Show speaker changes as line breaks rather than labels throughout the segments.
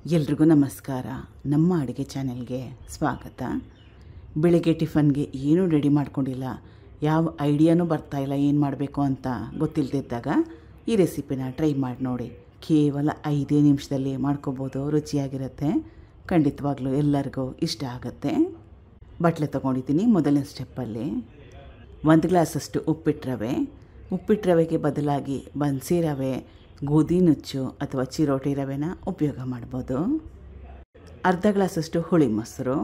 ಎಲ್ರಿಗೂ ನಮಸ್ಕಾರ. ನಮ್ಮ ಅಡುಗೆ ಚಾನೆಲ್ಗೆ ಸ್ವಾಗತ. ಬೆಳಿಗ್ಗೆ ಟಿಫನ್ಗೆ ಏನೂ ರೆಡಿ ಮಾಡ್ಕೊಂಡಿಲ್ಲ, ಯಾವ ಐಡಿಯಾನೂ ಬರ್ತಾಯಿಲ್ಲ, ಏನು ಮಾಡಬೇಕು ಅಂತ ಗೊತ್ತಿಲ್ಲದಿದ್ದಾಗ ಈ ರೆಸಿಪಿನ ಟ್ರೈ ಮಾಡಿ ನೋಡಿ. ಕೇವಲ 5 ನಿಮಿಷದಲ್ಲಿ ಮಾಡ್ಕೋಬೋದು, ರುಚಿಯಾಗಿರುತ್ತೆ. ಖಂಡಿತವಾಗ್ಲೂ ಎಲ್ಲರಿಗೂ ಇಷ್ಟ ಆಗುತ್ತೆ. ಬಟ್ಲೆ ತೊಗೊಂಡಿದ್ದೀನಿ. ಮೊದಲನೇ ಸ್ಟೆಪ್ಪಲ್ಲಿ 1 ಗ್ಲಾಸಷ್ಟು ಉಪ್ಪಿಟ್ಟು ರವೆಗೆ ಬದಲಾಗಿ ಬನ್ಸಿ ರವೆ, ಗೋಧಿ ನುಚ್ಚು ಅಥವಾ ಚಿರೋಟಿ ರವೆನ ಉಪಯೋಗ ಮಾಡ್ಬೋದು. ಅರ್ಧ ಗ್ಲಾಸಷ್ಟು ಹುಳಿ ಮೊಸರು,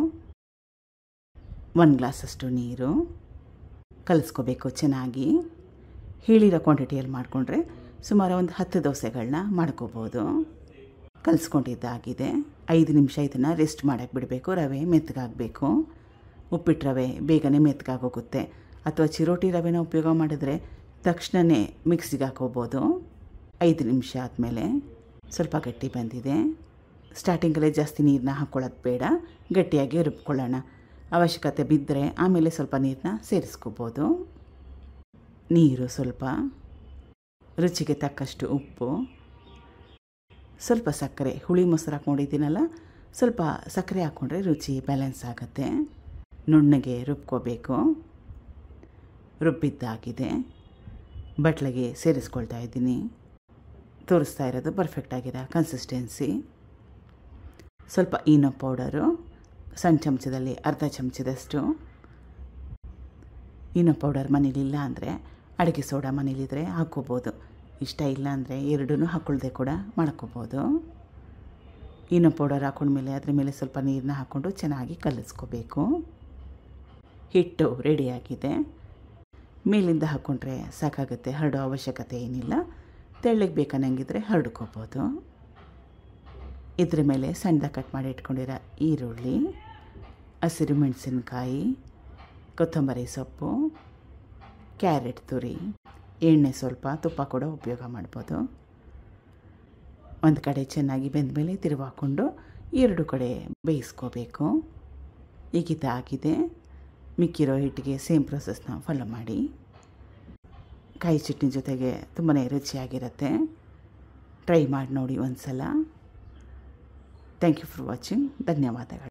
1 ಗ್ಲಾಸಷ್ಟು ನೀರು ಕಲಿಸ್ಕೋಬೇಕು ಚೆನ್ನಾಗಿ. ಹೇಳಿರೋ ಕ್ವಾಂಟಿಟಿಯಲ್ಲಿ ಮಾಡಿಕೊಂಡ್ರೆ ಸುಮಾರು ಒಂದು 10 ದೋಸೆಗಳನ್ನ ಮಾಡ್ಕೋಬೋದು. ಕಲಿಸ್ಕೊಂಡಿದ್ದಾಗಿದೆ. 5 ನಿಮಿಷ ಇದನ್ನು ರೆಸ್ಟ್ ಮಾಡೋಕ್ಕೆ ಬಿಡಬೇಕು. ರವೆ ಮೆತ್ತಗಾಗಬೇಕು. ಉಪ್ಪಿಟ್ಟು ರವೆ ಬೇಗನೆ ಮೆತ್ತಗಾಗೋಗುತ್ತೆ. ಅಥವಾ ಚಿರೋಟಿ ರವೆನ ಉಪಯೋಗ ಮಾಡಿದ್ರೆ ತಕ್ಷಣವೇ ಮಿಕ್ಸಿಗೆ ಹಾಕೋಬೋದು. 5 ನಿಮಿಷ ಆದಮೇಲೆ ಸ್ವಲ್ಪ ಗಟ್ಟಿ ಬಂದಿದೆ. ಸ್ಟಾರ್ಟಿಂಗಲ್ಲೇ ಜಾಸ್ತಿ ನೀರನ್ನ ಹಾಕ್ಕೊಳ್ಳೋದು ಬೇಡ, ಗಟ್ಟಿಯಾಗಿ ರುಬ್ಕೊಳ್ಳೋಣ. ಅವಶ್ಯಕತೆ ಬಿದ್ದರೆ ಆಮೇಲೆ ಸ್ವಲ್ಪ ನೀರನ್ನ ಸೇರಿಸ್ಕೋಬೋದು. ನೀರು ಸ್ವಲ್ಪ, ರುಚಿಗೆ ತಕ್ಕಷ್ಟು ಉಪ್ಪು, ಸ್ವಲ್ಪ ಸಕ್ಕರೆ. ಹುಳಿ ಮೊಸರು ಹಾಕ್ಕೊಂಡಿದ್ದೀನಲ್ಲ, ಸ್ವಲ್ಪ ಸಕ್ಕರೆ ಹಾಕ್ಕೊಂಡ್ರೆ ರುಚಿ ಬ್ಯಾಲೆನ್ಸ್ ಆಗುತ್ತೆ. ನುಣ್ಣಗೆ ರುಬ್ಕೋಬೇಕು. ರುಬ್ಬಿದ್ದಾಗಿದೆ. ಬಟ್ಲಿಗೆ ಸೇರಿಸ್ಕೊಳ್ತಾ ಇದ್ದೀನಿ. ತೋರಿಸ್ತಾ ಇರೋದು ಪರ್ಫೆಕ್ಟಾಗಿರೋ ಕನ್ಸಿಸ್ಟೆನ್ಸಿ. ಸ್ವಲ್ಪ ಈನೋ ಪೌಡರು, ಸಣ್ಣ ಚಮಚದಲ್ಲಿ ಅರ್ಧ ಚಮಚದಷ್ಟು. ಈನೋ ಪೌಡರ್ ಮನೇಲಿಲ್ಲ ಅಂದರೆ ಅಡುಗೆ ಸೋಡಾ ಮನೇಲಿದ್ದರೆ ಹಾಕ್ಕೋಬೋದು. ಇಷ್ಟ ಇಲ್ಲ ಅಂದರೆ ಎರಡೂ ಹಾಕ್ಕೊಳ್ದೆ ಕೂಡ ಮಾಡ್ಕೋಬೋದು. ಈನೋ ಪೌಡರ್ ಹಾಕೊಂಡ್ಮೇಲೆ ಅದ್ರ ಮೇಲೆ ಸ್ವಲ್ಪ ನೀರನ್ನ ಹಾಕ್ಕೊಂಡು ಚೆನ್ನಾಗಿ ಕಲಿಸ್ಕೋಬೇಕು. ಹಿಟ್ಟು ರೆಡಿಯಾಗಿದೆ. ಮೇಲಿಂದ ಹಾಕ್ಕೊಂಡ್ರೆ ಸಾಕಾಗುತ್ತೆ, ಹರಡೋ ಅವಶ್ಯಕತೆ ಏನಿಲ್ಲ. ತೆಳ್ಳಗೆ ಬೇಕನ್ನಂಗಿದ್ರೆ ಹರಡ್ಕೋಬೋದು. ಇದ್ರ ಮೇಲೆ ಸಣ್ಣದಾಗಿ ಕಟ್ ಮಾಡಿ ಇಟ್ಕೊಂಡಿರೋ ಈರುಳ್ಳಿ, ಹಸಿರು ಮೆಣಸಿನ್ಕಾಯಿ, ಕೊತ್ತಂಬರಿ ಸೊಪ್ಪು, ಕ್ಯಾರೆಟ್ ತುರಿ, ಎಣ್ಣೆ ಸ್ವಲ್ಪ, ತುಪ್ಪ ಕೂಡ ಉಪಯೋಗ ಮಾಡ್ಬೋದು. ಒಂದು ಕಡೆ ಚೆನ್ನಾಗಿ ಬೆಂದಮೇಲೆ ತಿರುವಾಕೊಂಡು 2 ಕಡೆ ಬೇಯಿಸ್ಕೋಬೇಕು. ಈಗ ಆಗಿದೆ. ಮಿಕ್ಕಿರೋ ಹಿಟ್ಟಿಗೆ ಸೇಮ್ ಪ್ರೊಸೆಸ್ನ ಫಾಲೋ ಮಾಡಿ. ಕಾಯಿ ಚಟ್ನಿ ಜೊತೆಗೆ ತುಂಬಾ ರುಚಿಯಾಗಿರುತ್ತೆ. ಟ್ರೈ ಮಾಡಿ ನೋಡಿ ಒಂದು ಸಲ. Thank you for watching. ಧನ್ಯವಾದಗಳು.